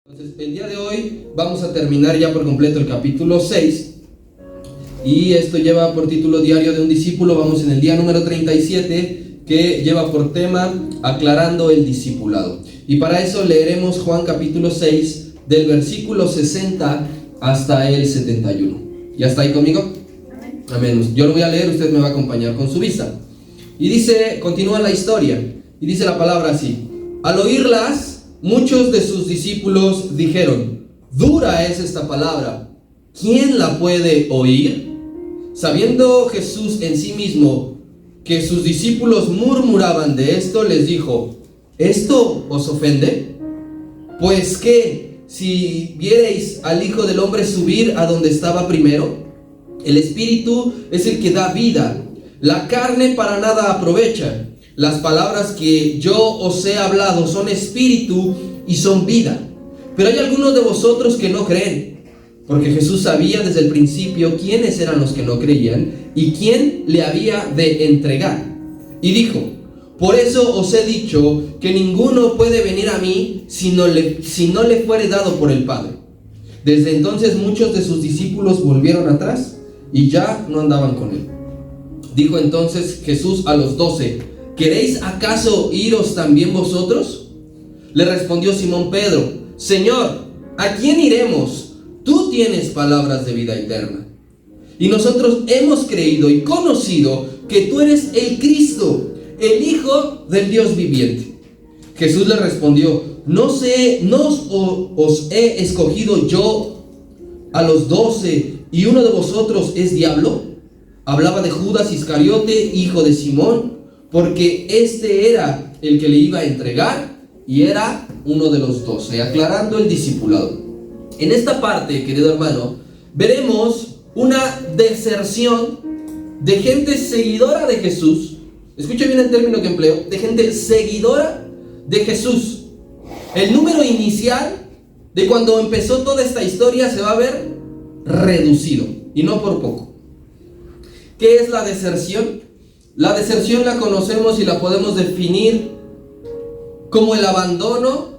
Entonces, el día de hoy vamos a terminar ya por completo el capítulo 6 y esto lleva por título Diario de un discípulo. Vamos en el día número 37 que lleva por tema Aclarando el discipulado. Y para eso leeremos Juan capítulo 6 del versículo 60 hasta el 71. ¿Ya está ahí conmigo? Amén. Yo lo voy a leer, usted me va a acompañar con su vista. Y dice, continúa la historia y dice la palabra así: al oírlas, muchos de sus discípulos dijeron: dura es esta palabra, ¿quién la puede oír? Sabiendo Jesús en sí mismo que sus discípulos murmuraban de esto, les dijo: ¿esto os ofende? Pues qué, si viereis al Hijo del Hombre subir a donde estaba primero. El Espíritu es el que da vida, la carne para nada aprovecha. Las palabras que yo os he hablado son espíritu y son vida. Pero hay algunos de vosotros que no creen, porque Jesús sabía desde el principio quiénes eran los que no creían y quién le había de entregar. Y dijo: por eso os he dicho que ninguno puede venir a mí si no le fuere dado por el Padre. Desde entonces muchos de sus discípulos volvieron atrás y ya no andaban con él. Dijo entonces Jesús a los 12: ¿queréis acaso iros también vosotros? Le respondió Simón Pedro: Señor, ¿a quién iremos? Tú tienes palabras de vida eterna. Y nosotros hemos creído y conocido que tú eres el Cristo, el Hijo del Dios viviente. Jesús le respondió: ¿No os he escogido yo a los 12 y uno de vosotros es diablo? Hablaba de Judas Iscariote, hijo de Simón, porque este era el que le iba a entregar y era uno de los 12, aclarando el discipulado. En esta parte, querido hermano, veremos una deserción de gente seguidora de Jesús. Escucha bien el término que empleo: de gente seguidora de Jesús. El número inicial de cuando empezó toda esta historia se va a ver reducido, y no por poco. ¿Qué es la deserción? La deserción la conocemos y la podemos definir como el abandono,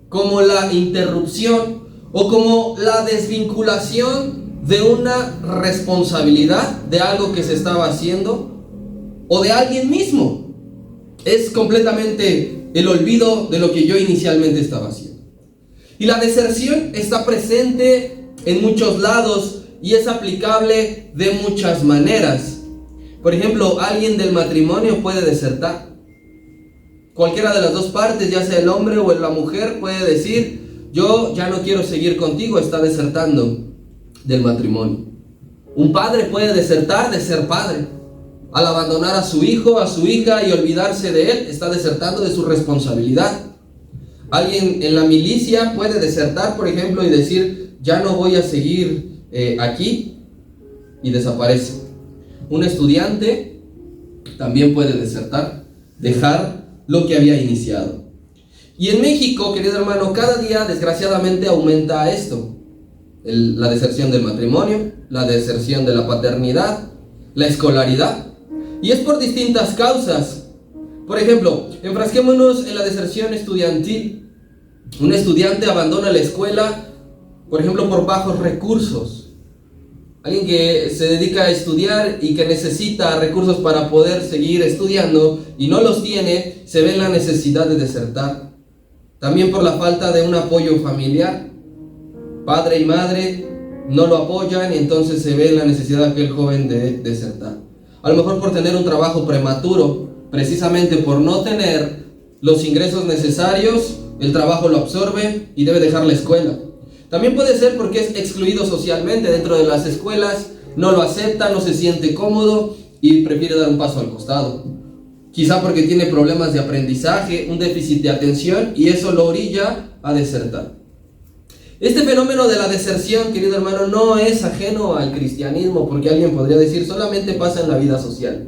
como la interrupción o como la desvinculación de una responsabilidad, de algo que se estaba haciendo o de alguien mismo. Es completamente el olvido de lo que yo inicialmente estaba haciendo. Y la deserción está presente en muchos lados y es aplicable de muchas maneras. Por ejemplo, alguien del matrimonio puede desertar. Cualquiera de las dos partes, ya sea el hombre o la mujer, puede decir: yo ya no quiero seguir contigo, está desertando del matrimonio. Un padre puede desertar de ser padre. Al abandonar a su hijo, a su hija y olvidarse de él, está desertando de su responsabilidad. Alguien en la milicia puede desertar, por ejemplo, y decir: ya no voy a seguir aquí, y desaparece. Un estudiante también puede desertar, dejar lo que había iniciado. Y en México, querido hermano, cada día desgraciadamente aumenta esto: la deserción del matrimonio, la deserción de la paternidad, la escolaridad. Y es por distintas causas. Por ejemplo, enfrasquémonos en la deserción estudiantil. Un estudiante abandona la escuela, por ejemplo, por bajos recursos. Alguien que se dedica a estudiar y que necesita recursos para poder seguir estudiando y no los tiene, se ve en la necesidad de desertar. También por la falta de un apoyo familiar. Padre y madre no lo apoyan y entonces se ve en la necesidad de aquel joven de desertar. A lo mejor por tener un trabajo prematuro, precisamente por no tener los ingresos necesarios, el trabajo lo absorbe y debe dejar la escuela. También puede ser porque es excluido socialmente dentro de las escuelas, no lo acepta, no se siente cómodo y prefiere dar un paso al costado. Quizá porque tiene problemas de aprendizaje, un déficit de atención, y eso lo orilla a desertar. Este fenómeno de la deserción, querido hermano, no es ajeno al cristianismo, porque alguien podría decir solamente pasa en la vida social.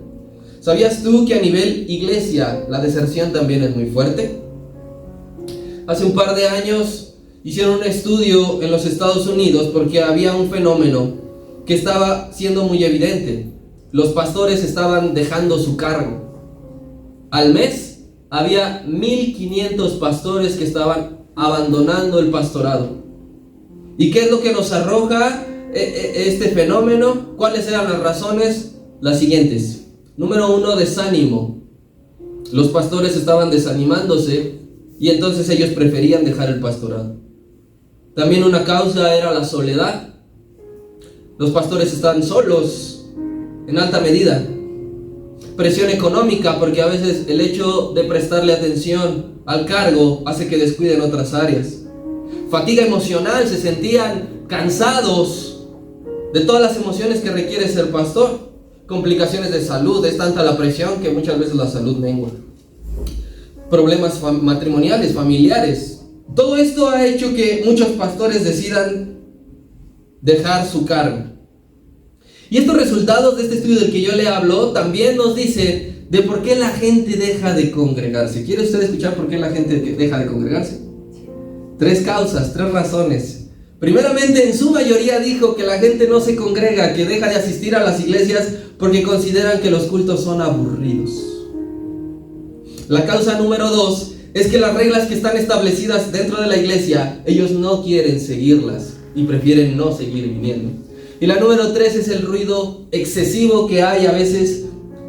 ¿Sabías tú que a nivel iglesia la deserción también es muy fuerte? Hace un par de años hicieron un estudio en los Estados Unidos porque había un fenómeno que estaba siendo muy evidente. Los pastores estaban dejando su cargo. Al mes había 1,500 pastores que estaban abandonando el pastorado. ¿Y qué es lo que nos arroja este fenómeno? ¿Cuáles eran las razones? Las siguientes. Número 1, desánimo. Los pastores estaban desanimándose y entonces ellos preferían dejar el pastorado. También una causa era la soledad. Los pastores estaban solos en alta medida. Presión económica, porque a veces el hecho de prestarle atención al cargo hace que descuiden otras áreas. Fatiga emocional, se sentían cansados de todas las emociones que requiere ser pastor. Complicaciones de salud, es tanta la presión que muchas veces la salud mengua. Problemas matrimoniales, familiares. Todo esto ha hecho que muchos pastores decidan dejar su cargo. Y estos resultados de este estudio del que yo le hablo también nos dicen de por qué la gente deja de congregarse. ¿Quiere usted escuchar por qué la gente deja de congregarse? 3 causas, 3 razones. Primeramente, en su mayoría dijo que la gente no se congrega, que deja de asistir a las iglesias porque consideran que los cultos son aburridos. La causa número 2 es que las reglas que están establecidas dentro de la iglesia, ellos no quieren seguirlas y prefieren no seguir viniendo. Y la número 3 es el ruido excesivo que hay a veces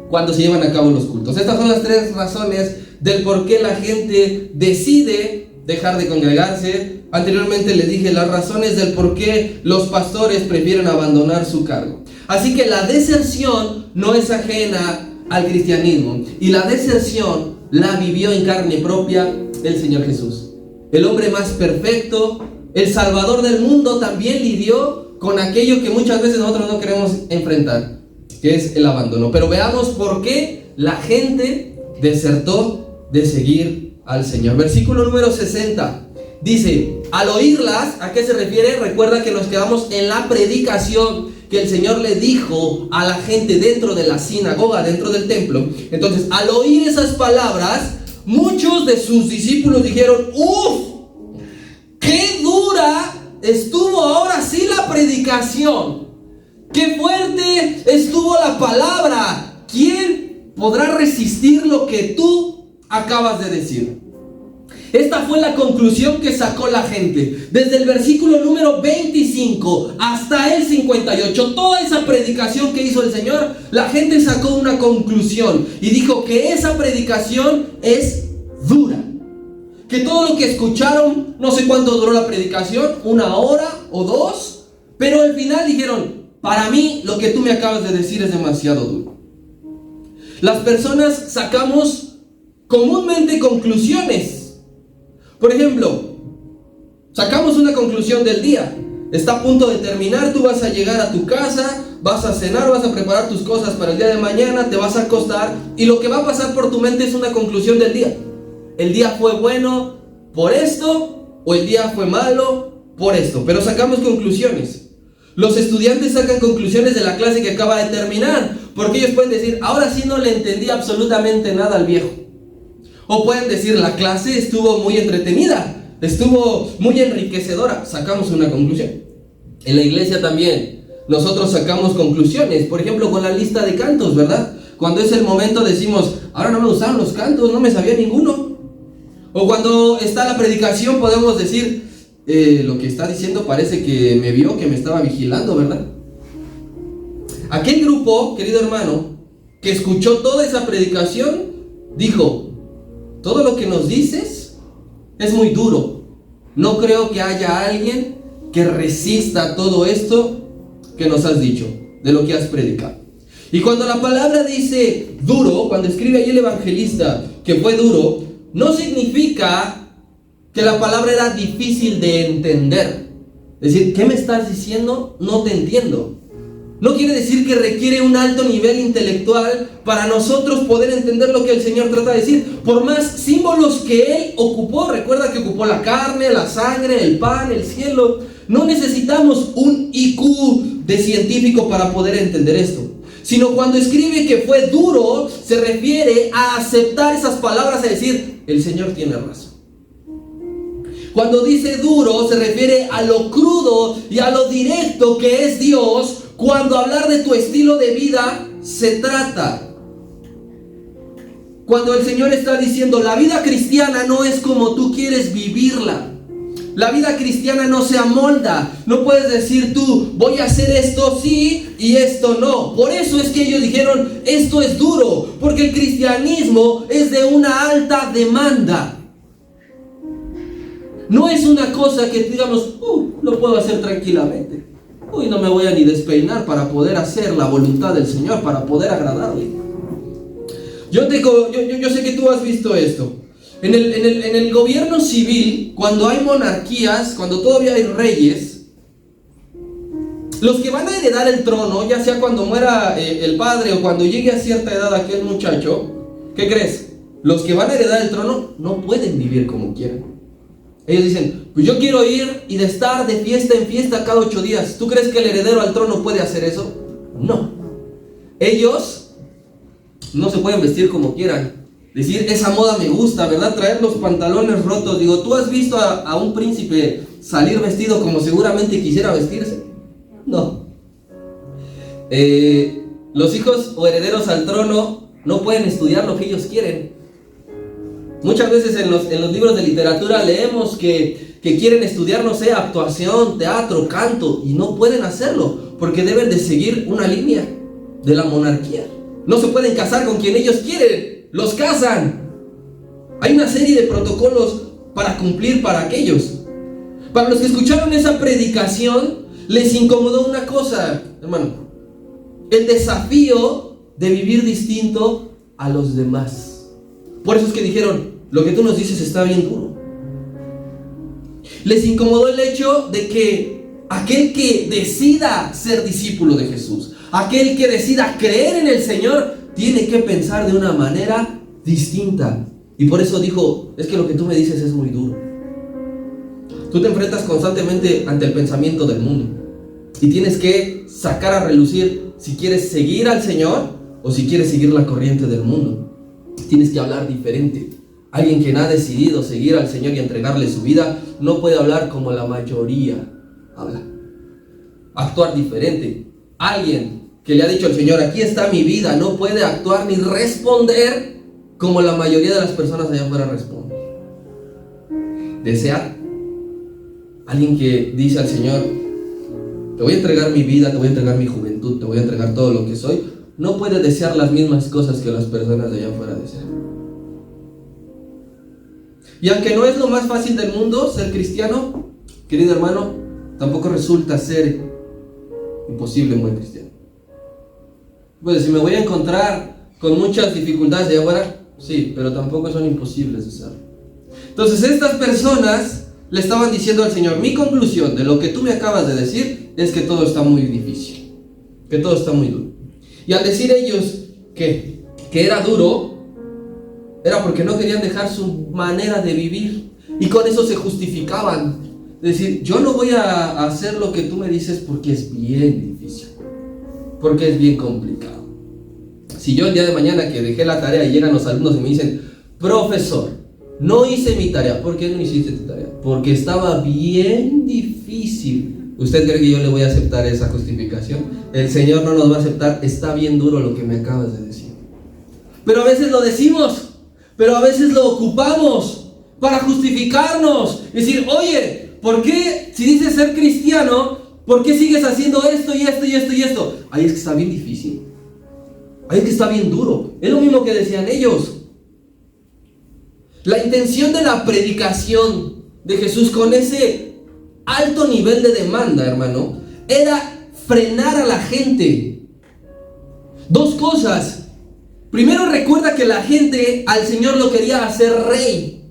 cuando se llevan a cabo los cultos. Estas son las 3 razones del por qué la gente decide dejar de congregarse. Anteriormente le dije las razones del por qué los pastores prefieren abandonar su cargo. Así que la deserción no es ajena al cristianismo, y la deserción la vivió en carne propia el Señor Jesús. El hombre más perfecto, el Salvador del mundo, también lidió con aquello que muchas veces nosotros no queremos enfrentar, que es el abandono. Pero veamos por qué la gente desertó de seguir al Señor. Versículo número 60 dice: al oírlas, ¿a qué se refiere? Recuerda que nos quedamos en la predicación que el Señor le dijo a la gente dentro de la sinagoga, dentro del templo. Entonces, al oír esas palabras, muchos de sus discípulos dijeron: ¡uf! ¡Qué dura estuvo ahora sí la predicación! ¡Qué fuerte estuvo la palabra! ¿Quién podrá resistir lo que tú acabas de decir? Esta fue la conclusión que sacó la gente. Desde el versículo número 25 hasta el 58, toda esa predicación que hizo el Señor, la gente sacó una conclusión y dijo que esa predicación es dura. Que todo lo que escucharon, no sé cuánto duró la predicación, 1 hora o 2, pero al final dijeron: para mí lo que tú me acabas de decir es demasiado duro. Las personas sacamos comúnmente conclusiones. Por ejemplo, sacamos una conclusión del día. Está a punto de terminar, tú vas a llegar a tu casa, vas a cenar, vas a preparar tus cosas para el día de mañana, te vas a acostar, y lo que va a pasar por tu mente es una conclusión del día. El día fue bueno por esto, o el día fue malo por esto, pero sacamos conclusiones. Los estudiantes sacan conclusiones de la clase que acaba de terminar, porque ellos pueden decir: ahora sí no le entendí absolutamente nada al viejo. O pueden decir: la clase estuvo muy entretenida, estuvo muy enriquecedora. Sacamos una conclusión. En la iglesia también nosotros sacamos conclusiones. Por ejemplo, con la lista de cantos, ¿verdad? Cuando es el momento decimos: ahora no me gustaron los cantos, no me sabía ninguno. O cuando está la predicación podemos decir: lo que está diciendo parece que me vio, que me estaba vigilando, ¿verdad? Aquel grupo, querido hermano, que escuchó toda esa predicación, dijo: todo lo que nos dices es muy duro. No creo que haya alguien que resista todo esto que nos has dicho, de lo que has predicado. Y cuando la palabra dice duro, cuando escribe ahí el evangelista que fue duro, no significa que la palabra era difícil de entender. Es decir, ¿qué me estás diciendo? No te entiendo. No quiere decir que requiere un alto nivel intelectual para nosotros poder entender lo que el Señor trata de decir. Por más símbolos que Él ocupó, recuerda que ocupó la carne, la sangre, el pan, el cielo. No necesitamos un IQ de científico para poder entender esto. Sino cuando escribe que fue duro, se refiere a aceptar esas palabras, a decir: el Señor tiene razón. Cuando dice duro, se refiere a lo crudo y a lo directo que es Dios cuando hablar de tu estilo de vida se trata. Cuando el Señor está diciendo: la vida cristiana no es como tú quieres vivirla. La vida cristiana no se amolda. No puedes decir tú, voy a hacer esto sí y esto no. Por eso es que ellos dijeron, esto es duro, porque el cristianismo es de una alta demanda. No es una cosa que digamos, lo puedo hacer tranquilamente. No me voy a ni despeinar para poder hacer la voluntad del Señor, para poder agradarle. Yo sé que tú has visto esto. En el gobierno civil, cuando hay monarquías, cuando todavía hay reyes, los que van a heredar el trono, ya sea cuando muera el padre o cuando llegue a cierta edad aquel muchacho, ¿qué crees? Los que van a heredar el trono no pueden vivir como quieran. Ellos dicen, pues yo quiero ir y de estar de fiesta en fiesta cada 8 días. ¿Tú crees que el heredero al trono puede hacer eso? No. Ellos no se pueden vestir como quieran. Decir, esa moda me gusta, ¿verdad? Traer los pantalones rotos. Digo, ¿tú has visto a un príncipe salir vestido como seguramente quisiera vestirse? No. Los hijos o herederos al trono no pueden estudiar lo que ellos quieren. Muchas veces en los libros de literatura leemos que quieren estudiar, no sé, actuación, teatro, canto, y no pueden hacerlo, porque deben de seguir una línea de la monarquía. No se pueden casar con quien ellos quieren, los casan. Hay una serie de protocolos para cumplir para aquellos. Para los que escucharon esa predicación, les incomodó una cosa, hermano: el desafío de vivir distinto a los demás. Por eso es que dijeron, lo que tú nos dices está bien duro. Les incomodó el hecho de que aquel que decida ser discípulo de Jesús, aquel que decida creer en el Señor, tiene que pensar de una manera distinta. Y por eso dijo, es que lo que tú me dices es muy duro. Tú te enfrentas constantemente ante el pensamiento del mundo y tienes que sacar a relucir si quieres seguir al Señor o si quieres seguir la corriente del mundo. Tienes que hablar diferente. Alguien que no ha decidido seguir al Señor y entregarle su vida no puede hablar como la mayoría habla. Actuar diferente. Alguien que le ha dicho al Señor, aquí está mi vida, no puede actuar ni responder como la mayoría de las personas allá afuera responden. Desear. Alguien que dice al Señor, te voy a entregar mi vida, te voy a entregar mi juventud, te voy a entregar todo lo que soy, no puede desear las mismas cosas que las personas de allá afuera desean. Y aunque no es lo más fácil del mundo ser cristiano, querido hermano, tampoco resulta ser imposible un buen cristiano. Pues si me voy a encontrar con muchas dificultades de allá afuera, sí, pero tampoco son imposibles de serlo. Entonces estas personas le estaban diciendo al Señor, mi conclusión de lo que tú me acabas de decir es que todo está muy difícil, que todo está muy duro. Y al decir ellos que era duro, era porque no querían dejar su manera de vivir. Y con eso se justificaban. Es decir, yo no voy a hacer lo que tú me dices porque es bien difícil, porque es bien complicado. Si yo el día de mañana que dejé la tarea y llegan los alumnos y me dicen, profesor, no hice mi tarea. ¿Por qué no hiciste tu tarea? Porque estaba bien difícil. ¿Usted cree que yo le voy a aceptar esa justificación? El Señor no nos va a aceptar, está bien duro lo que me acabas de decir. Pero a veces lo decimos, pero a veces lo ocupamos para justificarnos. Es decir, oye, ¿por qué si dices ser cristiano, por qué sigues haciendo esto y esto y esto y esto? Ahí es que está bien difícil. Ahí es que está bien duro. Es lo mismo que decían ellos. La intención de la predicación de Jesús con ese alto nivel de demanda, hermano, era frenar a la gente. Dos cosas. Primero, recuerda que la gente al Señor lo quería hacer rey.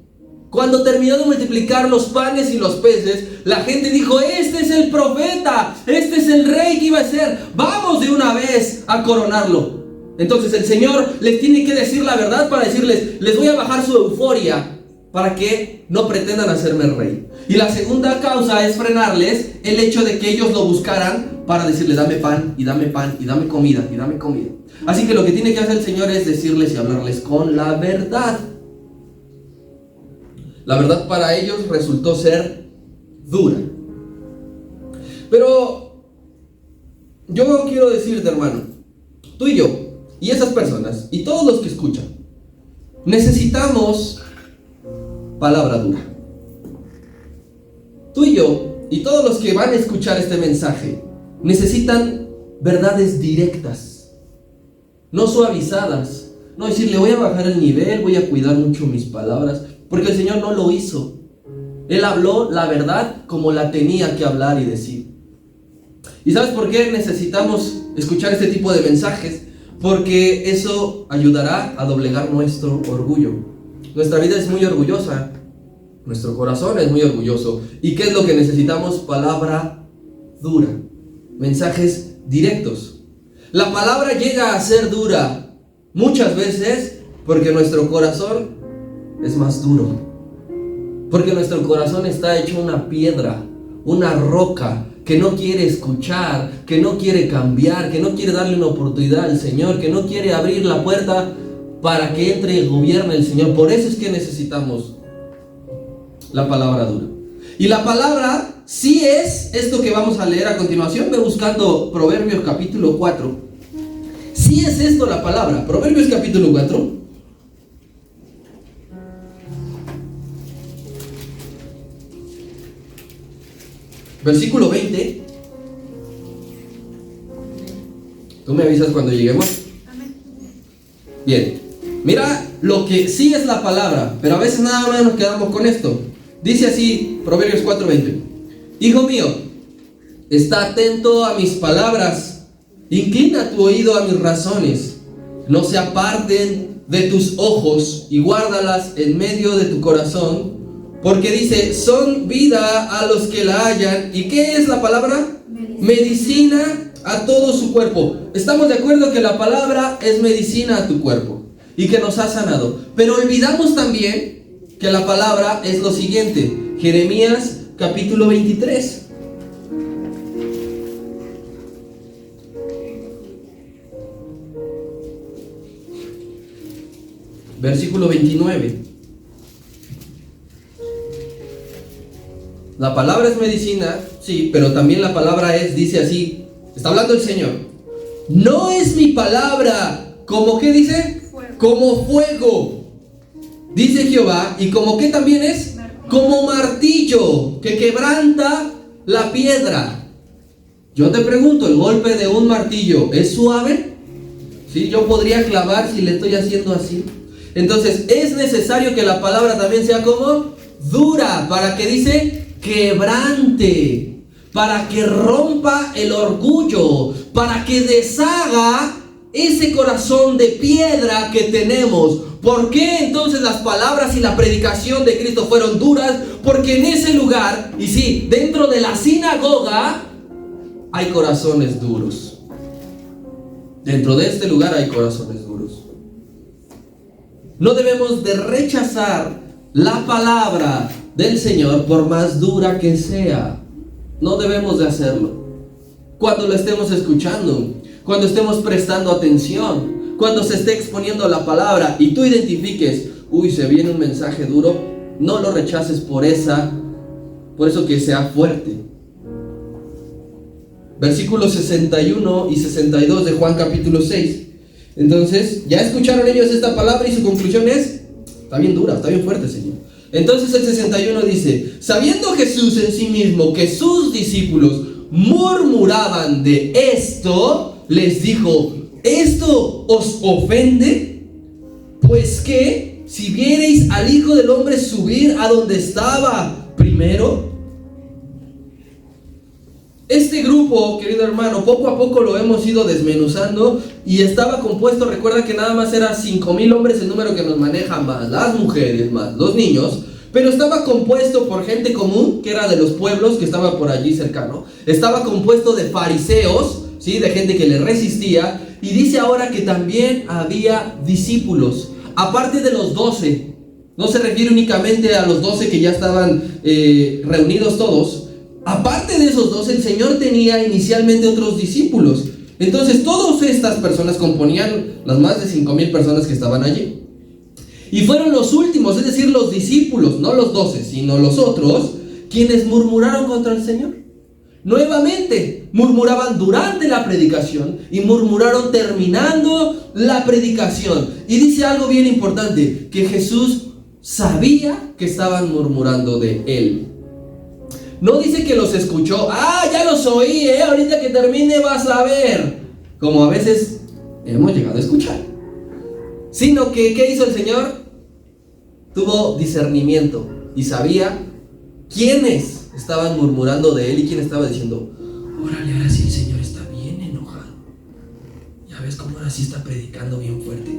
Cuando terminó de multiplicar los panes y los peces, la gente dijo, este es el profeta, este es el rey que iba a ser, vamos de una vez a coronarlo. Entonces el Señor les tiene que decir la verdad para decirles, les voy a bajar su euforia para que no pretendan hacerme rey. Y la segunda causa es frenarles el hecho de que ellos lo buscaran para decirles, dame pan y dame pan y dame comida y dame comida. Así que lo que tiene que hacer el Señor es decirles y hablarles con la verdad. La verdad para ellos resultó ser dura. Pero yo quiero decirte, hermano, tú y yo, y esas personas, y todos los que escuchan, necesitamos palabra dura. Tú y yo, y todos los que van a escuchar este mensaje, necesitan verdades directas, no suavizadas. No decirle, voy a bajar el nivel, voy a cuidar mucho mis palabras, porque el Señor no lo hizo. Él habló la verdad como la tenía que hablar y decir. ¿Y sabes por qué necesitamos escuchar este tipo de mensajes? Porque eso ayudará a doblegar nuestro orgullo. Nuestra vida es muy orgullosa, nuestro corazón es muy orgulloso. ¿Y qué es lo que necesitamos? Palabra dura, mensajes directos. La palabra llega a ser dura muchas veces porque nuestro corazón es más duro. Porque nuestro corazón está hecho una piedra, una roca, que no quiere escuchar, que no quiere cambiar, que no quiere darle una oportunidad al Señor, que no quiere abrir la puerta para que entre y gobierne el Señor. Por eso es que necesitamos la palabra dura. Y la palabra sí es esto que vamos a leer a continuación. Ve buscando Proverbios capítulo 4. Sí es esto la palabra. Proverbios capítulo 4. Versículo 20. Tú me avisas cuando lleguemos. Bien. Mira lo que sí es la palabra, pero a veces nada más nos quedamos con esto. Dice así, Proverbios 4:20. Hijo mío, está atento a mis palabras, inclina tu oído a mis razones, no se aparten de tus ojos y guárdalas en medio de tu corazón, porque dice, son vida a los que la hallan. ¿Y qué es la palabra? Medicina a todo su cuerpo. Estamos de acuerdo que la palabra es medicina a tu cuerpo y que nos ha sanado, pero olvidamos también que la palabra es lo siguiente. Jeremías capítulo 23. Versículo 29. La palabra es medicina, sí, pero también la palabra dice así, está hablando el Señor. No es mi palabra como, ¿qué dice? Fuego. Como fuego, dice Jehová, y como ¿qué también es? Como martillo que quebranta la piedra. Yo te pregunto, ¿el golpe de un martillo es suave? ¿Sí? Yo podría clavar si le estoy haciendo así. Entonces es necesario que la palabra también sea como dura, para que dice quebrante, para que rompa el orgullo, para que deshaga ese corazón de piedra que tenemos. ¿Por qué entonces las palabras y la predicación de Cristo fueron duras? Porque en ese lugar, y sí, dentro de la sinagoga, hay corazones duros. Dentro de este lugar hay corazones duros. No debemos de rechazar la palabra del Señor por más dura que sea. No debemos de hacerlo. Cuando lo estemos escuchando, cuando estemos prestando atención, cuando se esté exponiendo la palabra y tú identifiques, se viene un mensaje duro, no lo rechaces por eso que sea fuerte. Versículos 61 y 62 de Juan capítulo 6. Entonces, ya escucharon ellos esta palabra y su conclusión es, está bien dura, está bien fuerte, Señor. Entonces el 61 dice, sabiendo Jesús en sí mismo que sus discípulos murmuraban de esto, les dijo, ¿esto os ofende? Pues que si viereis al Hijo del Hombre subir a donde estaba primero. Este grupo, querido hermano, poco a poco lo hemos ido desmenuzando y estaba compuesto, recuerda que nada más era 5,000 hombres el número que nos maneja, más las mujeres, más los niños, pero estaba compuesto por gente común, que era de los pueblos que estaba por allí cercano, estaba compuesto de fariseos, ¿sí? De gente que le resistía, y dice ahora que también había discípulos, aparte de los 12, no se refiere únicamente a los 12 que ya estaban reunidos todos. Aparte de esos 12, el Señor tenía inicialmente otros discípulos. Entonces todas estas personas componían las más de 5,000 personas que estaban allí. Y fueron los últimos, es decir, los discípulos, no los 12, sino los otros, quienes murmuraron contra el Señor. Nuevamente, murmuraban durante la predicación y murmuraron terminando la predicación. Y dice algo bien importante, que Jesús sabía que estaban murmurando de Él. No dice que los escuchó. Ya los oí, ahorita que termine vas a ver. Como a veces hemos llegado a escuchar. Sino que, ¿qué hizo el Señor? Tuvo discernimiento y sabía quiénes estaban murmurando de él y quién estaba diciendo: órale, ahora sí el Señor está bien enojado. Ya ves cómo ahora sí está predicando bien fuerte.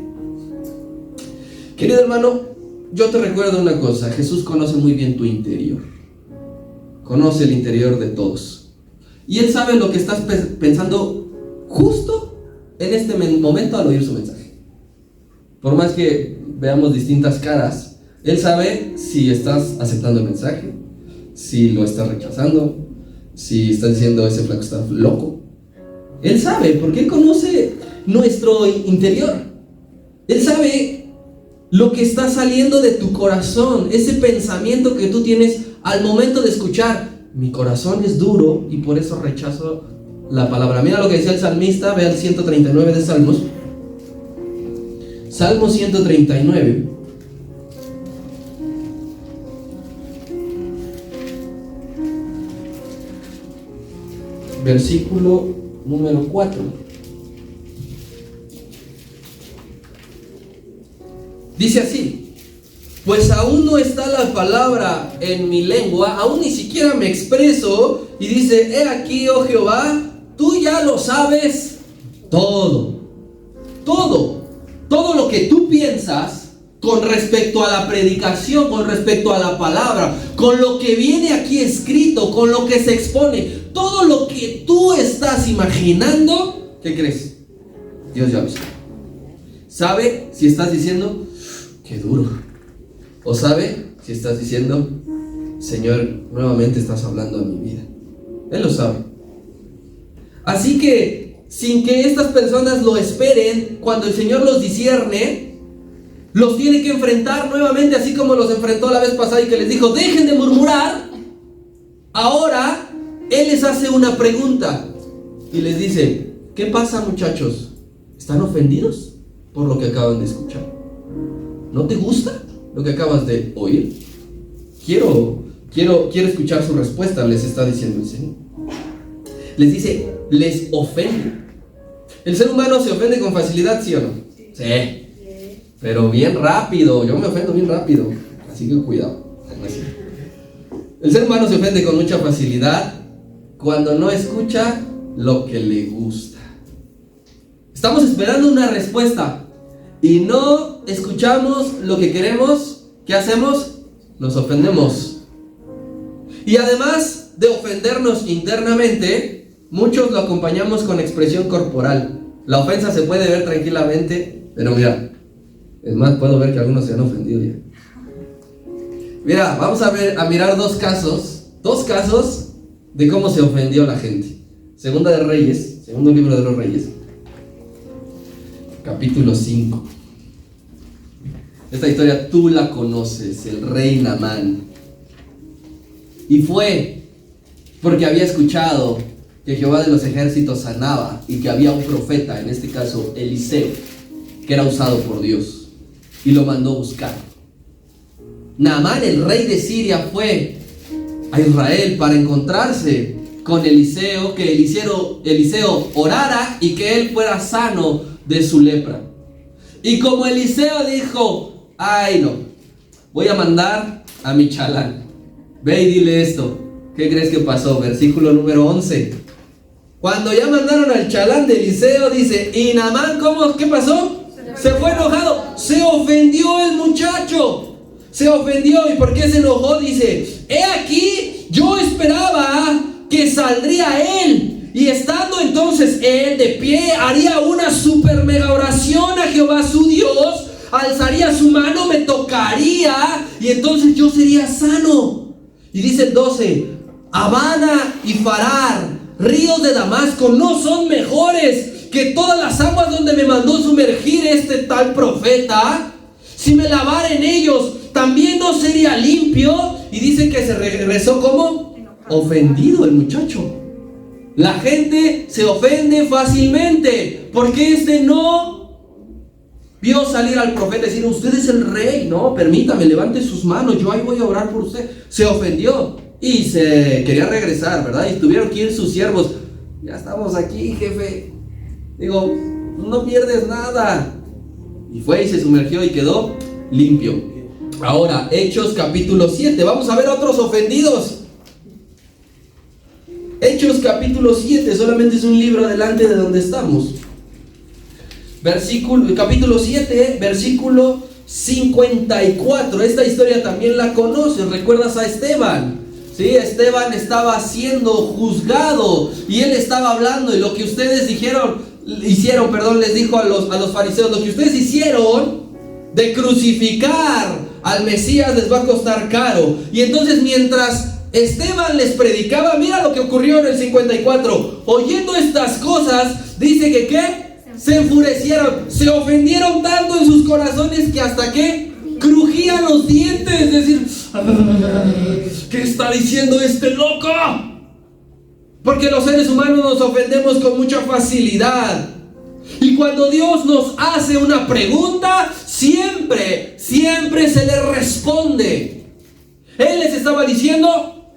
Querido hermano, yo te recuerdo una cosa: Jesús conoce muy bien tu interior. Conoce el interior de todos. Y Él sabe lo que estás pensando justo en este momento al oír su mensaje. Por más que veamos distintas caras, Él sabe si estás aceptando el mensaje, si lo estás rechazando, si estás diciendo ese flaco está loco. Él sabe, porque Él conoce nuestro interior. Él sabe lo que está saliendo de tu corazón, ese pensamiento que tú tienes al momento de escuchar: mi corazón es duro y por eso rechazo la palabra. Mira lo que decía el salmista, ve al 139 de Salmos. Salmo 139. Versículo número 4. Dice así: pues aún no está la palabra en mi lengua, aún ni siquiera me expreso. Y dice: he aquí, oh Jehová, tú ya lo sabes todo. Todo lo que tú piensas con respecto a la predicación, con respecto a la palabra, con lo que viene aquí escrito, con lo que se expone, todo lo que tú estás imaginando, ¿qué crees? Dios ya lo sabe. Sabe si estás diciendo: qué duro. O sabe si estás diciendo: Señor, nuevamente estás hablando a mi vida. Él lo sabe. Así que, sin que estas personas lo esperen, cuando el Señor los discierne, los tiene que enfrentar nuevamente, así como los enfrentó la vez pasada y que les dijo: dejen de murmurar. Ahora Él les hace una pregunta y les dice: ¿qué pasa, muchachos? ¿Están ofendidos por lo que acaban de escuchar? ¿No te gusta lo que acabas de oír? Quiero escuchar su respuesta, les está diciendo el Señor. Les dice: les ofende. ¿El ser humano se ofende con facilidad, sí o no? Sí. Pero bien rápido. Yo me ofendo bien rápido. Así que cuidado. El ser humano se ofende con mucha facilidad cuando no escucha lo que le gusta. Estamos esperando una respuesta y no escuchamos lo que queremos. ¿Qué hacemos? Nos ofendemos. Y además de ofendernos internamente, muchos lo acompañamos con expresión corporal. La ofensa se puede ver tranquilamente, pero mira, es más, puedo ver que algunos se han ofendido ya. Mira, vamos a mirar dos casos de cómo se ofendió la gente. Segunda de Reyes, segundo libro de los Reyes, capítulo 5. Esta historia tú la conoces, el rey Naamán. Y fue porque había escuchado que Jehová de los ejércitos sanaba y que había un profeta, en este caso Eliseo, que era usado por Dios, y lo mandó buscar. Naamán, el rey de Siria, fue a Israel para encontrarse con Eliseo, que Eliseo orara y que él fuera sano de su lepra. Y como Eliseo dijo: ay no, voy a mandar a mi chalán, ve y dile esto. ¿Qué crees que pasó? Versículo número 11. Cuando ya mandaron al chalán de Eliseo, dice: y Naamán, ¿qué pasó? Se fue enojado. Se ofendió el muchacho. Se ofendió. ¿Y por qué se enojó? Dice: he aquí, yo esperaba que saldría él, y estando entonces él de pie, haría una super mega oración a Jehová su Dios, alzaría su mano, me tocaría, y entonces yo sería sano. Y dice el 12: Habana y Farar, ríos de Damasco, ¿no son mejores que todas las aguas donde me mandó sumergir este tal profeta? Si me lavara en ellos, también no sería limpio. Y dice que se regresó como ofendido el muchacho. La gente se ofende fácilmente porque no vio salir al profeta y decir: usted es el rey, no, permítame, levante sus manos, yo ahí voy a orar por usted. Se ofendió. y se quería regresar, ¿verdad? Y tuvieron que ir sus siervos. Ya estamos aquí, jefe. Digo, no pierdes nada. Y fue y se sumergió y quedó limpio. Ahora, Hechos capítulo 7. Vamos a ver a otros ofendidos. Hechos capítulo 7. Solamente es un libro adelante de donde estamos. Capítulo 7, versículo 54. Esta historia también la conoces. ¿Recuerdas a Esteban? Sí, Esteban estaba siendo juzgado y él estaba hablando, y lo que ustedes hicieron, les dijo a los fariseos: lo que ustedes hicieron de crucificar al Mesías les va a costar caro. Y entonces, mientras Esteban les predicaba, mira lo que ocurrió en el 54. Oyendo estas cosas, dice que ¿qué? Se enfurecieron, se ofendieron tanto en sus corazones que hasta que crujían los dientes. Es decir, ¿qué está diciendo este loco? Porque los seres humanos nos ofendemos con mucha facilidad. Y cuando Dios nos hace una pregunta, siempre se le responde. Él les estaba diciendo: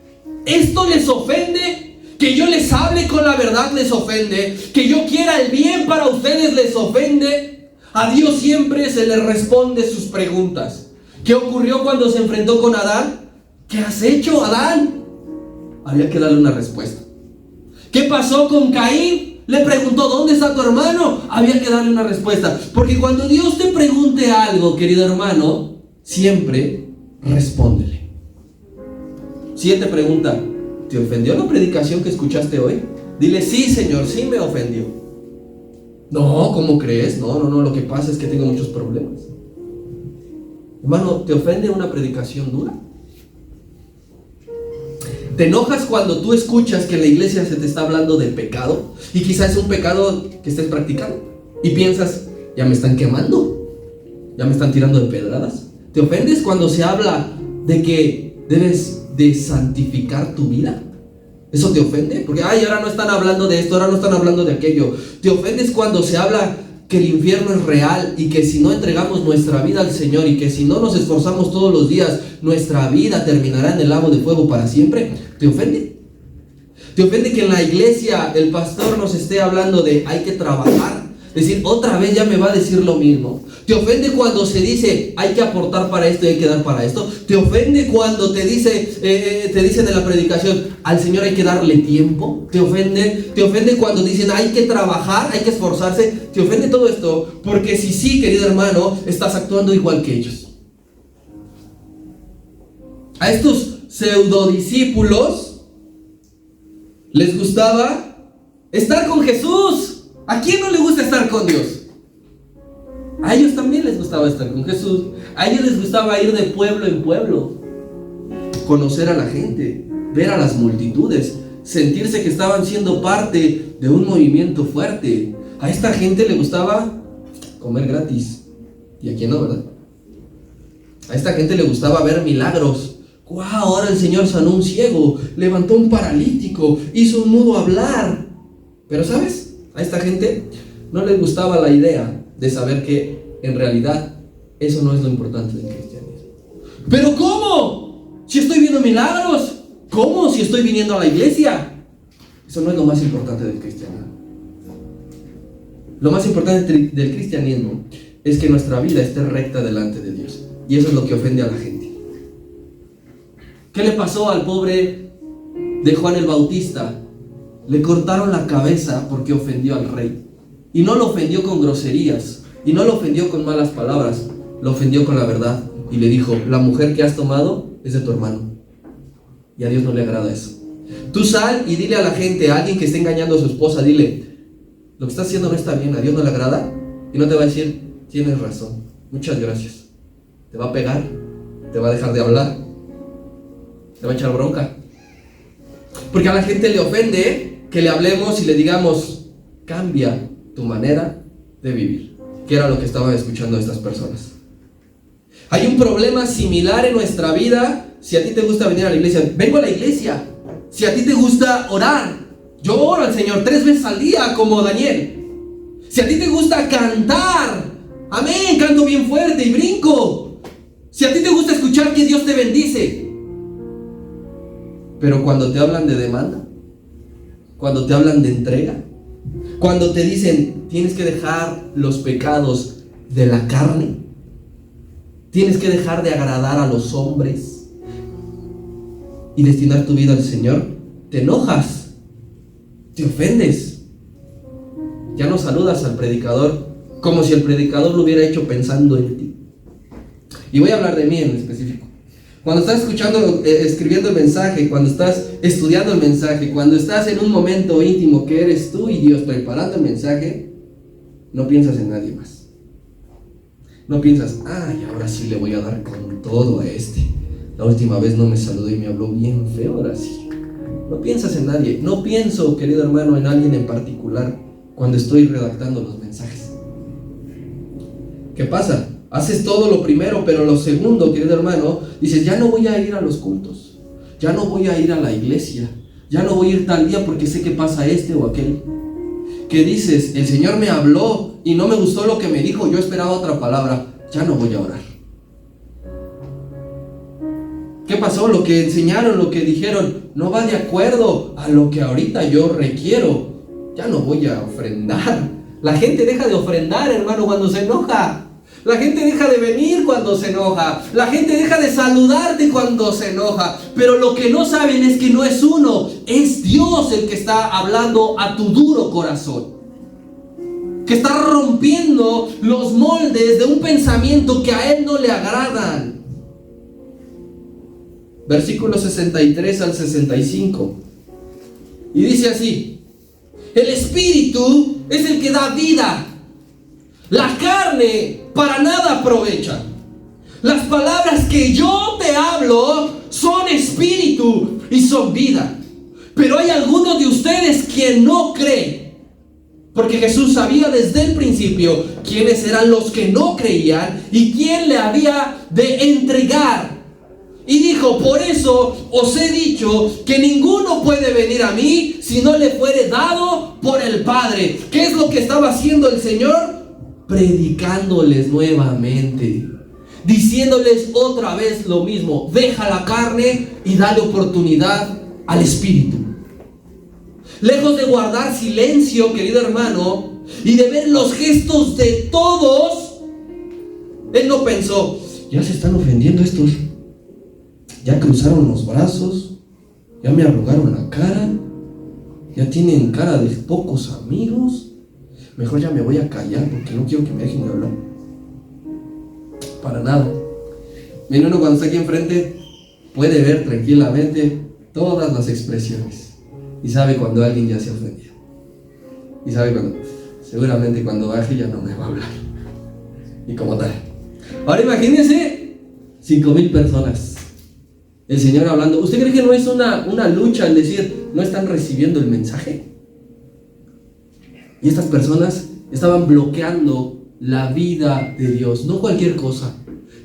¿esto les ofende? Que yo les hable con la verdad les ofende. Que yo quiera el bien para ustedes les ofende. A Dios siempre se le responde sus preguntas. ¿Qué ocurrió cuando se enfrentó con Adán? ¿Qué has hecho, Adán? Había que darle una respuesta. ¿Qué pasó con Caín? Le preguntó: ¿dónde está tu hermano? Había que darle una respuesta. Porque cuando Dios te pregunte algo, querido hermano, siempre respóndele. Si Él te pregunta: ¿te ofendió la predicación que escuchaste hoy? Dile: sí, Señor, sí me ofendió. No, ¿cómo crees? No, lo que pasa es que tengo muchos problemas. Hermano, ¿te ofende una predicación dura? ¿Te enojas cuando tú escuchas que en la iglesia se te está hablando de pecado? Y quizás es un pecado que estés practicando y piensas: ya me están quemando, ya me están tirando de pedradas. ¿Te ofendes cuando se habla de que debes de santificar tu vida? ¿Eso te ofende? Porque ahora no están hablando de esto, ahora no están hablando de aquello. ¿Te ofendes cuando se habla que el infierno es real y que si no entregamos nuestra vida al Señor y que si no nos esforzamos todos los días, nuestra vida terminará en el lago de fuego para siempre? ¿Te ofende? ¿Te ofende que en la iglesia el pastor nos esté hablando de hay que trabajar? Es decir, otra vez ya me va a decir lo mismo. ¿Te ofende cuando se dice hay que aportar para esto y hay que dar para esto? ¿Te ofende cuando te dicen en la predicación al Señor hay que darle tiempo? ¿Te ofende? ¿Te ofende cuando dicen hay que trabajar, hay que esforzarse? ¿Te ofende todo esto? Porque si sí, querido hermano, estás actuando igual que ellos. A estos pseudodiscípulos les gustaba estar con Jesús. ¿A quién no le gusta estar con Dios? A ellos también les gustaba estar con Jesús. A ellos les gustaba ir de pueblo en pueblo, conocer a la gente, ver a las multitudes, sentirse que estaban siendo parte de un movimiento fuerte. A esta gente le gustaba comer gratis. ¿Y a quién no, verdad? A esta gente le gustaba ver milagros. ¡Wow! Ahora el Señor sanó un ciego, levantó un paralítico, hizo un mudo hablar. Pero ¿sabes? A esta gente no les gustaba la idea de saber que en realidad eso no es lo importante del cristianismo. ¿Pero cómo? Si estoy viendo milagros. ¿Cómo? Si estoy viniendo a la iglesia. Eso no es lo más importante del cristianismo. Lo más importante del cristianismo es que nuestra vida esté recta delante de Dios. Y eso es lo que ofende a la gente. ¿Qué le pasó al pobre de Juan el Bautista? Le cortaron la cabeza porque ofendió al rey. Y no lo ofendió con groserías, y no lo ofendió con malas palabras, lo ofendió con la verdad. Y le dijo: la mujer que has tomado es de tu hermano. Y a Dios no le agrada eso. Tú sal y dile a la gente, a alguien que esté engañando a su esposa, dile: lo que estás haciendo no está bien, a Dios no le agrada. Y no te va a decir: tienes razón, muchas gracias. Te va a pegar, te va a dejar de hablar, te va a echar bronca. Porque a la gente le ofende que le hablemos y le digamos: cambia tu manera de vivir, que era lo que estaban escuchando estas personas. Hay un problema similar en nuestra vida. Si a ti te gusta venir a la iglesia, vengo a la iglesia. Si a ti te gusta orar, yo oro al Señor 3 veces al día como Daniel. Si a ti te gusta cantar, amén, canto bien fuerte y brinco. Si a ti te gusta escuchar que Dios te bendice. Pero cuando te hablan de demanda, cuando te hablan de entrega, cuando te dicen tienes que dejar los pecados de la carne, tienes que dejar de agradar a los hombres y destinar tu vida al Señor, te enojas, te ofendes, ya no saludas al predicador como si el predicador lo hubiera hecho pensando en ti. Y voy a hablar de mí en específico. Cuando estás escuchando, escribiendo el mensaje, cuando estás estudiando el mensaje, cuando estás en un momento íntimo que eres tú y Dios preparando el mensaje, no piensas en nadie más. No piensas, ay, ahora sí le voy a dar con todo a este. La última vez no me saludó y me habló bien feo, ahora sí. No piensas en nadie. No pienso, querido hermano, en alguien en particular cuando estoy redactando los mensajes. ¿Qué pasa? Haces todo lo primero, pero lo segundo, querido hermano, dices, ya no voy a ir a los cultos, ya no voy a ir a la iglesia, ya no voy a ir tal día porque sé que pasa este o aquel. Que dices, el Señor me habló y no me gustó lo que me dijo, yo esperaba otra palabra, ya no voy a orar. ¿Qué pasó? Lo que enseñaron, lo que dijeron, no va de acuerdo a lo que ahorita yo requiero, ya no voy a ofrendar. La gente deja de ofrendar, hermano, cuando se enoja. La gente deja de venir cuando se enoja. La gente deja de saludarte cuando se enoja. Pero lo que no saben es que no es uno, es Dios el que está hablando a tu duro corazón, que está rompiendo los moldes de un pensamiento que a Él no le agradan. Versículos 63 al 65. Y dice así: el Espíritu es el que da vida. La carne para nada aprovecha. Las palabras que yo te hablo son espíritu y son vida. Pero hay algunos de ustedes que no creen. Porque Jesús sabía desde el principio quiénes eran los que no creían y quién le había de entregar. Y dijo, por eso os he dicho que ninguno puede venir a mí si no le fuere dado por el Padre. ¿Qué es lo que estaba haciendo el Señor? Predicándoles nuevamente, diciéndoles otra vez lo mismo: deja la carne y dale oportunidad al Espíritu. Lejos de guardar silencio, querido hermano, y de ver los gestos de todos, Él no pensó, ya se están ofendiendo estos, ya cruzaron los brazos, ya me arrugaron la cara, ya tienen cara de pocos amigos, mejor ya me voy a callar porque no quiero que me dejen de hablar. Para nada. Mira, uno cuando está aquí enfrente puede ver tranquilamente todas las expresiones y sabe cuando alguien ya se ofendió, y sabe cuando, seguramente cuando baje ya no me va a hablar, y como tal. Ahora imagínense 5,000 personas, el Señor hablando. ¿Usted cree que no es una lucha el decir, no están recibiendo el mensaje? Y estas personas estaban bloqueando la vida de Dios, no cualquier cosa.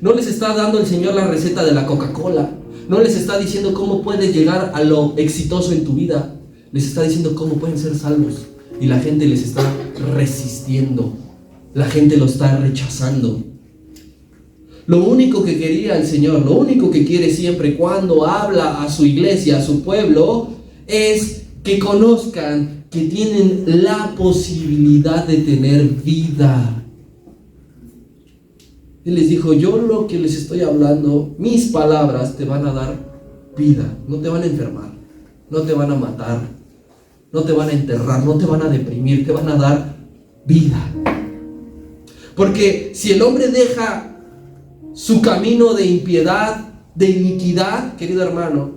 No les está dando el Señor la receta de la Coca-Cola, no les está diciendo cómo puedes llegar a lo exitoso en tu vida, les está diciendo cómo pueden ser salvos. Y la gente les está resistiendo, la gente lo está rechazando. Lo único que quería el Señor, lo único que quiere siempre cuando habla a su iglesia, a su pueblo, es que conozcan que tienen la posibilidad de tener vida. Él les dijo, yo lo que les estoy hablando, mis palabras te van a dar vida, no te van a enfermar, no te van a matar, no te van a enterrar, no te van a deprimir, te van a dar vida. Porque si el hombre deja su camino de impiedad, de iniquidad, querido hermano,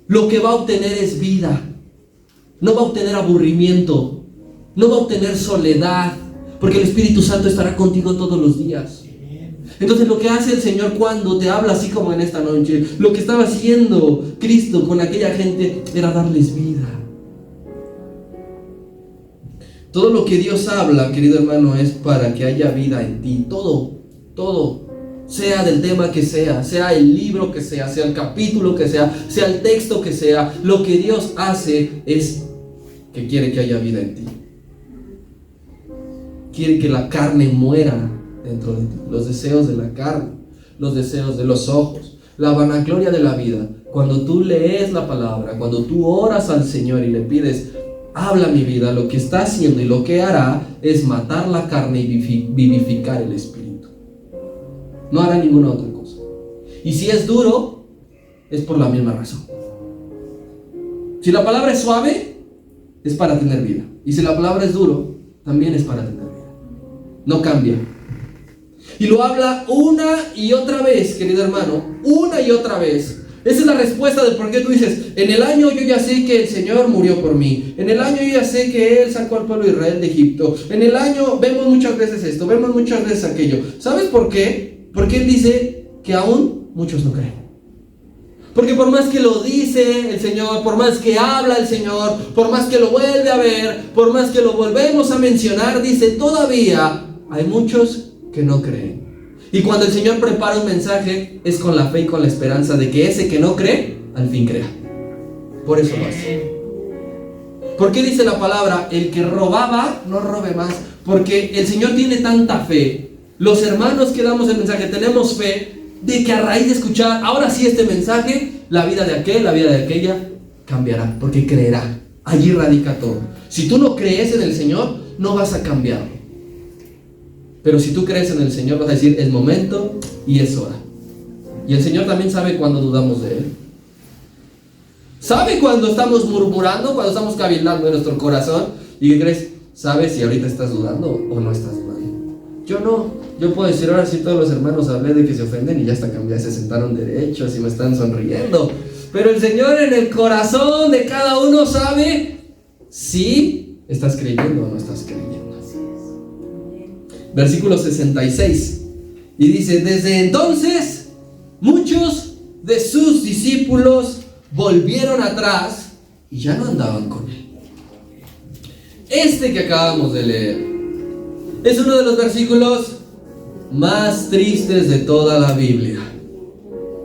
lo que va a obtener es vida. No va a obtener aburrimiento, no va a obtener soledad, porque el Espíritu Santo estará contigo todos los días. Entonces lo que hace el Señor cuando te habla así como en esta noche, lo que estaba haciendo Cristo con aquella gente era darles vida. Todo lo que Dios habla, querido hermano, es para que haya vida en ti. Todo, sea del tema que sea el libro que sea el capítulo que sea el texto que sea, lo que Dios hace es que quiere que haya vida en ti. Quiere que la carne muera dentro de ti, los deseos de la carne, los deseos de los ojos, la vanagloria de la vida, Cuando tú lees la palabra, cuando tú oras al Señor y le pides, habla mi vida, lo que está haciendo y lo que hará es matar la carne y vivificar el espíritu. No hará ninguna otra cosa. Y si es duro, es por la misma razón. Si la palabra es suave, es para tener vida. Y si la palabra es duro, también es para tener vida. No cambia. Y lo habla una y otra vez, querido hermano, una y otra vez. Esa es la respuesta de por qué tú dices, en el año yo ya sé que el Señor murió por mí. En el año yo ya sé que Él sacó al pueblo de Israel de Egipto. En el año vemos muchas veces esto, vemos muchas veces aquello. ¿Sabes por qué? Porque Él dice que aún muchos no creen. Porque por más que lo dice el Señor, por más que habla el Señor, por más que lo vuelve a ver, por más que lo volvemos a mencionar, dice, todavía hay muchos que no creen. Y cuando el Señor prepara un mensaje, es con la fe y con la esperanza de que ese que no cree, al fin crea. Por eso lo hace. ¿Por qué dice la palabra, el que robaba, no robe más? Porque el Señor tiene tanta fe. Los hermanos que damos el mensaje, tenemos fe de que a raíz de escuchar, ahora sí este mensaje, la vida de aquel, la vida de aquella, cambiará, porque creerá. Allí radica todo. Si tú no crees en el Señor, no vas a cambiar. Pero si tú crees en el Señor, vas a decir, es momento y es hora. Y el Señor también sabe cuando dudamos de Él. Sabe cuando estamos murmurando, cuando estamos cavilando en nuestro corazón. ¿Y qué crees? Sabe si ahorita estás dudando o no estás dudando. Yo no. Yo puedo decir, ahora sí todos los hermanos hablé de que se ofenden y ya hasta cambiaron, se sentaron derechos y me están sonriendo. Pero el Señor en el corazón de cada uno sabe si estás creyendo o no estás creyendo. Versículo 66. Y dice, desde entonces muchos de sus discípulos volvieron atrás y ya no andaban con Él. Este que acabamos de leer es uno de los versículos más tristes de toda la Biblia.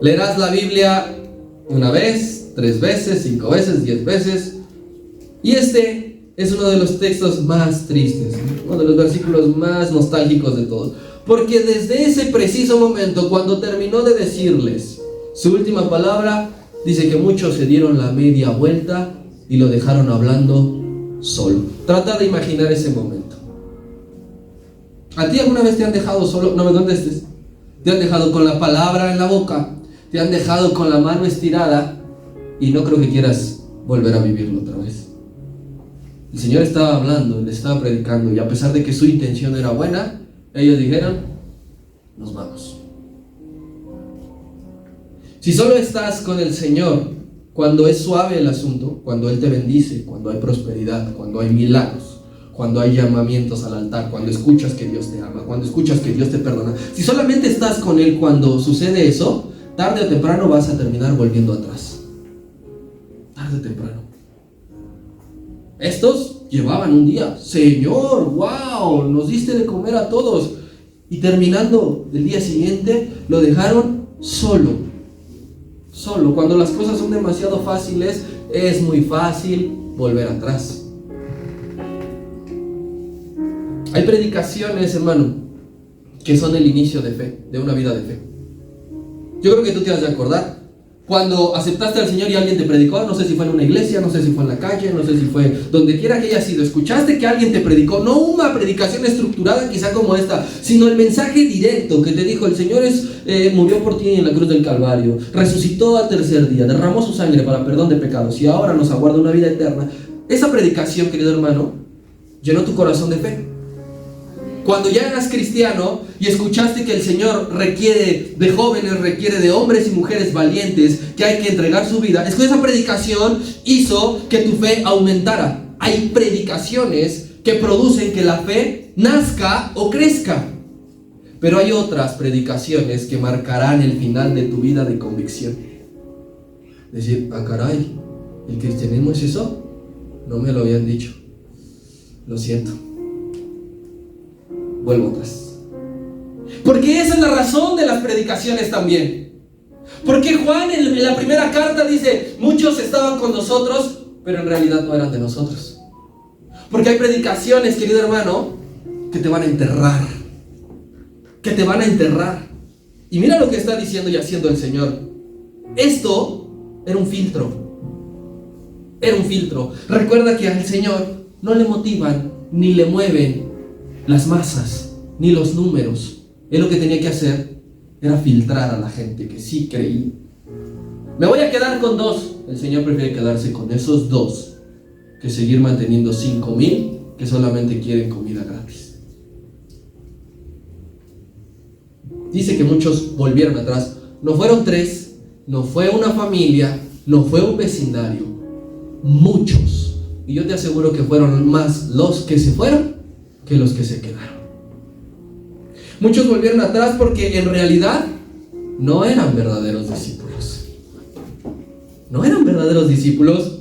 Leerás la Biblia una vez, 3 veces, 5 veces, 10 veces. Y este es uno de los textos más tristes, uno de los versículos más nostálgicos de todos. Porque desde ese preciso momento, cuando terminó de decirles su última palabra, dice que muchos se dieron la media vuelta y lo dejaron hablando solo. Trata de imaginar ese momento. ¿A ti alguna vez te han dejado solo? No me contestes. Te han dejado con la palabra en la boca, te han dejado con la mano estirada y no creo que quieras volver a vivirlo otra vez. El Señor estaba hablando, le estaba predicando y a pesar de que su intención era buena, ellos dijeron, nos vamos. Si solo estás con el Señor cuando es suave el asunto, cuando Él te bendice, cuando hay prosperidad, cuando hay milagros, cuando hay llamamientos al altar, cuando escuchas que Dios te ama, cuando escuchas que Dios te perdona, si solamente estás con Él cuando sucede eso, tarde o temprano vas a terminar volviendo atrás. Tarde o temprano. Estos llevaban un día, Señor, wow, nos diste de comer a todos. Y terminando el día siguiente, lo dejaron solo. Solo, cuando las cosas son demasiado fáciles, es muy fácil volver atrás. Hay predicaciones, hermano, que son el inicio de fe, de una vida de fe. Yo creo que tú te has de acordar. Cuando aceptaste al Señor y alguien te predicó, no sé si fue en una iglesia, no sé si fue en la calle, no sé si fue donde quiera que haya sido, escuchaste que alguien te predicó, no una predicación estructurada quizá como esta, sino el mensaje directo que te dijo, el Señor murió por ti en la cruz del Calvario, resucitó al tercer día, derramó su sangre para perdón de pecados y ahora nos aguarda una vida eterna. Esa predicación, querido hermano, llenó tu corazón de fe. Cuando ya eras cristiano y escuchaste que el Señor requiere de jóvenes, requiere de hombres y mujeres valientes, que hay que entregar su vida, es que esa predicación hizo que tu fe aumentara. Hay predicaciones que producen que la fe nazca o crezca. Pero hay otras predicaciones que marcarán el final de tu vida de convicción. Decir, caray, ¿el cristianismo es eso? No me lo habían dicho. Lo siento. Vuelvo atrás. Porque esa es la razón de las predicaciones también. Porque Juan en la primera carta dice, muchos estaban con nosotros, pero en realidad no eran de nosotros. Porque hay predicaciones, querido hermano, que te van a enterrar. Que te van a enterrar. Y mira lo que está diciendo y haciendo el Señor. Esto Era un filtro. Era un filtro. Recuerda que al Señor no le motivan ni le mueven las masas, ni los números. Él lo que tenía que hacer era filtrar a la gente que sí creía. Me voy a quedar con 2. El Señor prefiere quedarse con esos 2 que seguir manteniendo 5,000 que solamente quieren comida gratis. Dice que muchos volvieron atrás. No fueron 3, no fue una familia, no fue un vecindario. Muchos. Y yo te aseguro que fueron más los que se fueron que los que se quedaron. Muchos volvieron atrás porque en realidad no eran verdaderos discípulos. No eran verdaderos discípulos,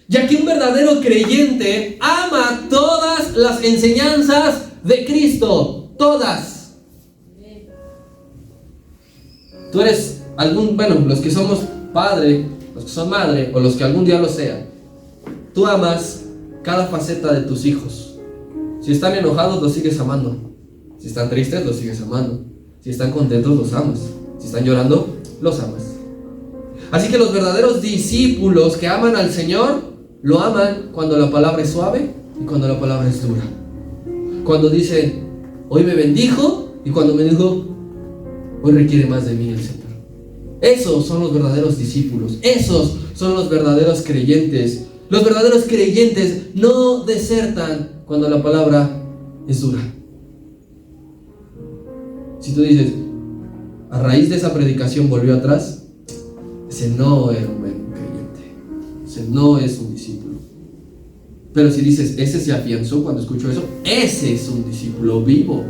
ya que un verdadero creyente ama todas las enseñanzas de Cristo. Todas. Tú eres los que somos padre, los que son madre, o los que algún día lo sean. Tú amas cada faceta de tus hijos. Si están enojados, los sigues amando. Si están tristes, los sigues amando. Si están contentos, los amas. Si están llorando, los amas. Así que los verdaderos discípulos que aman al Señor, lo aman cuando la palabra es suave y cuando la palabra es dura. Cuando dicen, hoy me bendijo, y cuando me dijo, hoy requiere más de mí el Señor. Esos son los verdaderos discípulos. Esos son los verdaderos creyentes. Los verdaderos creyentes no desertan cuando la palabra es dura. Si tú dices, a raíz de esa predicación volvió atrás, ese no era un buen creyente. Ese no es un discípulo. Pero si dices, ese se afianzó cuando escuchó eso, ese es un discípulo vivo.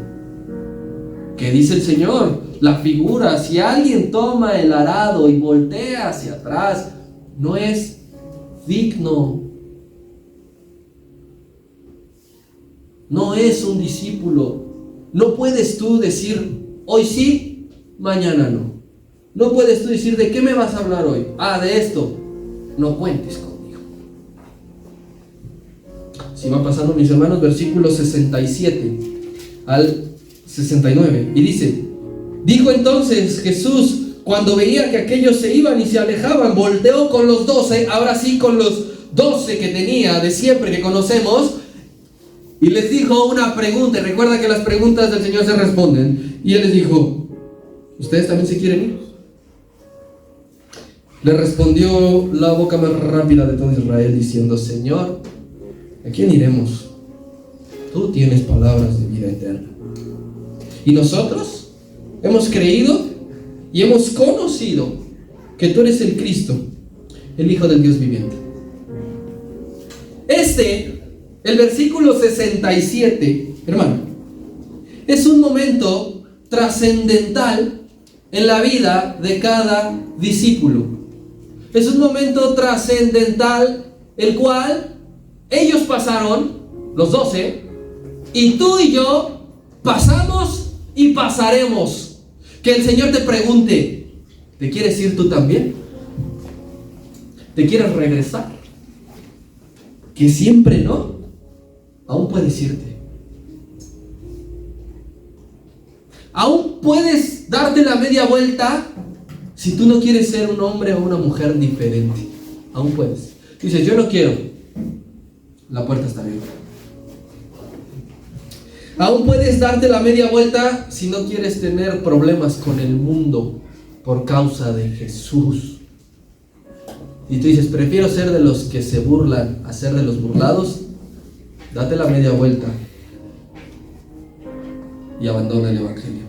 ¿Qué dice el Señor? La figura, si alguien toma el arado y voltea hacia atrás, no es digno. No es un discípulo. No puedes tú decir, hoy sí, mañana no. No puedes tú decir, ¿de qué me vas a hablar hoy? De esto. No cuentes conmigo. Si va pasando, mis hermanos, versículos 67 al 69. Y dice, dijo entonces Jesús, cuando veía que aquellos se iban y se alejaban, volteó con los 12, ahora sí con los 12 que tenía de siempre que conocemos, y les dijo una pregunta. Recuerda que las preguntas del Señor se responden. Y Él les dijo, ¿ustedes también se quieren ir? Le respondió la boca más rápida de todo Israel diciendo, Señor, ¿a quién iremos? Tú tienes palabras de vida eterna. Y nosotros hemos creído y hemos conocido que tú eres el Cristo, el Hijo del Dios viviente. El versículo 67, hermano, es un momento trascendental en la vida de cada discípulo. Es un momento trascendental el cual ellos pasaron, los 12, y tú y yo pasamos y pasaremos. Que el Señor te pregunte, ¿te quieres ir tú también? ¿Te quieres regresar? Que siempre no. Aún puedes irte. Aún puedes darte la media vuelta si tú no quieres ser un hombre o una mujer diferente. Aún puedes. Dices, yo no quiero. La puerta está abierta. Aún puedes darte la media vuelta si no quieres tener problemas con el mundo por causa de Jesús. Y tú dices, prefiero ser de los que se burlan a ser de los burlados. Date la media vuelta y abandona el Evangelio.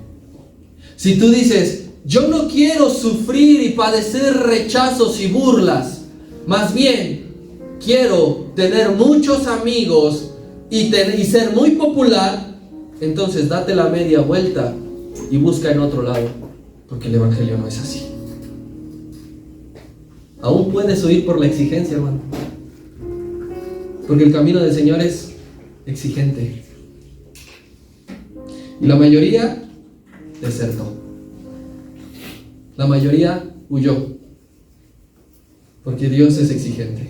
Si tú dices, yo no quiero sufrir y padecer rechazos y burlas, más bien quiero tener muchos amigos y ser muy popular, entonces date la media vuelta y busca en otro lado, porque el Evangelio no es así. Aún puedes huir por la exigencia, hermano, porque el camino del Señor es exigente. Y la mayoría desertó. La mayoría huyó. Porque Dios es exigente.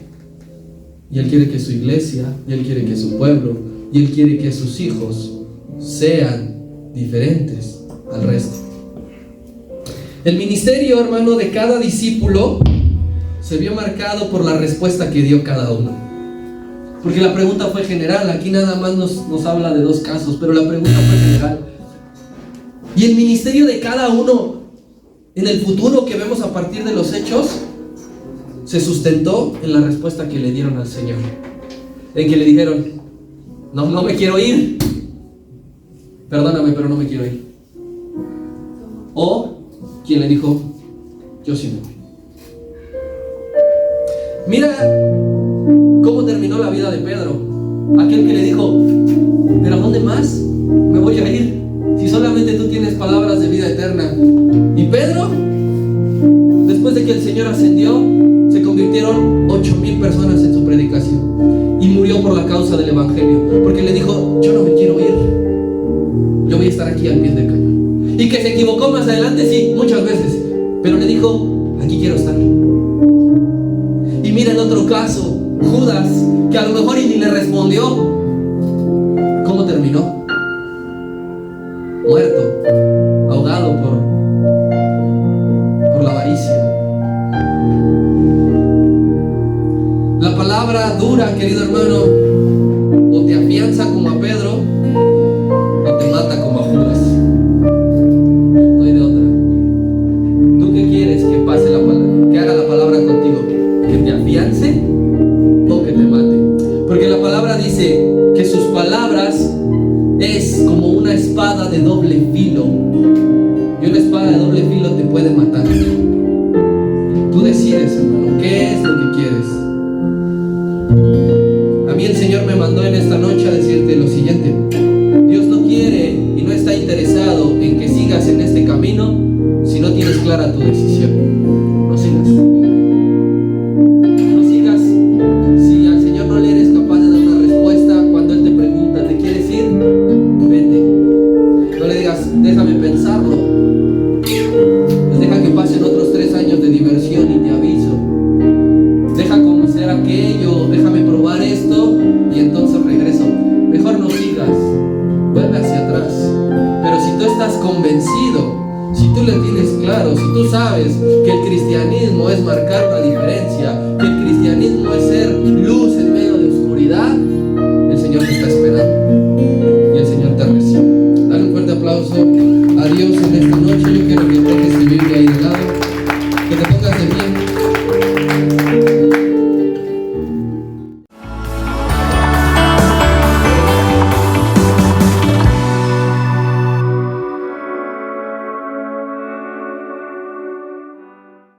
Y Él quiere que su iglesia, y Él quiere que su pueblo, y Él quiere que sus hijos sean diferentes al resto. El ministerio, hermano, de cada discípulo se vio marcado por la respuesta que dio cada uno. Porque la pregunta fue general, aquí nada más nos habla de 2 casos, pero la pregunta fue general. Y el ministerio de cada uno en el futuro que vemos a partir de los hechos se sustentó en la respuesta que le dieron al Señor. En que le dijeron: no me quiero ir. Perdóname, pero no me quiero ir. O quien le dijo: yo sí me voy. Mira cómo terminó la vida de Pedro. Aquel que le dijo: ¿pero a dónde más me voy a ir? Si solamente tú tienes palabras de vida eterna. Y Pedro, después de que el Señor ascendió, se convirtieron 8,000 personas en su predicación. Y murió por la causa del Evangelio. Porque le dijo: yo no me quiero ir. Yo voy a estar aquí al pie del cañón. Y que se equivocó más adelante, sí, muchas veces. Pero le dijo: aquí quiero estar. Y mira el otro caso, Judas, que a lo mejor ni le respondió. ¿Cómo terminó? Muerto, ahogado por la avaricia. La palabra dura, querido hermano, o te afianza como a Pedro, o te mata como a Judas. No hay de otra. ¿Tú qué quieres que pase la palabra, que haga la palabra contigo? ¿Que te afiance o que te mate? Porque la palabra dice que sus palabras es como una espada de doble filo. Y una espada de doble filo te puede matar. Tú decides, hermano, qué es lo que quieres. A mí el Señor me mandó en esta noche a decirte lo siguiente: Dios no quiere y no está interesado en que sigas en este camino si no tienes clara tu decisión. No sigas. No sigas si al Señor no le eres capaz de dar una respuesta cuando Él te pregunta: ¿te quieres ir? Vete. No le digas: déjame pensarlo. Pues deja que pasen otros 3 años de diversión y te aviso. Deja conocer aquello, déjame probar esto y entonces regreso. Mejor no sigas, vuelve hacia atrás. Pero si tú estás convencido, si tú le tienes claro, si tú sabes que el cristianismo es marcar una diferencia, que el cristianismo es ser luz